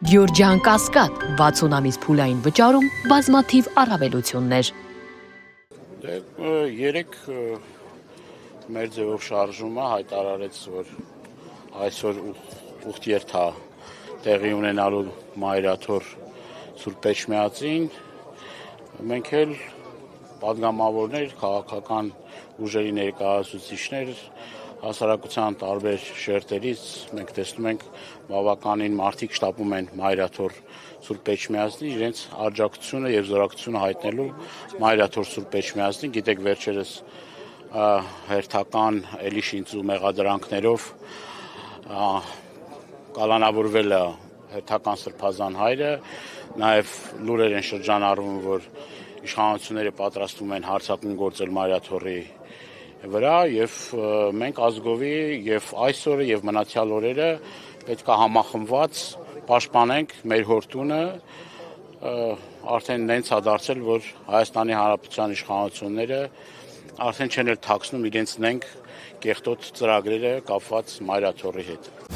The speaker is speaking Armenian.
Գյորջյան Կասկադ 60 ամիս փուլային վճարում բազմաթիվ առավելություններ։ Երեք մեր ձևով շարժումը հայտարարեց, որ այսօր ուխտ երթա տեղի ունենալու Մայրաթոր Սուրբ Էջմիածին։ Մենք էլ պատգամավորներ, քաղաքական ուժերի ներկայացուցիչներ, հասարակության տարբեր շերտերից մենք տեսնում ենք բավականին մարդիկ շտապում են Մայրաթոր Սուրբ Էջմիածնի իրենց աջակցությունը եւ զորակցությունը հայտնելու Մայրաթոր Սուրբ Էջմիածնին։ Գիտեք, վերջերս հերթական էլի շինծու մեղադրանքներով կալանավորվել է հերթական սրբազան հայրը, նաեւ լուրեր են շրջանառվում, որ իշխանությունները պատրաստվում են հարձակում գործել Մայրաթորի վրա եւ մենք ազգովի եւ այսօրը եւ մնացյալ օրերը պետք է համախմբված պաշտպանենք մեր հորտունը, արդեն նենց է դարձել, որ Հայաստանի Հանրապետության իշխանությունները արդեն չեն էլ թաքցնում իրենց նենք կեղտոտ ծրագրերը կապված Մայրաթորի հետ։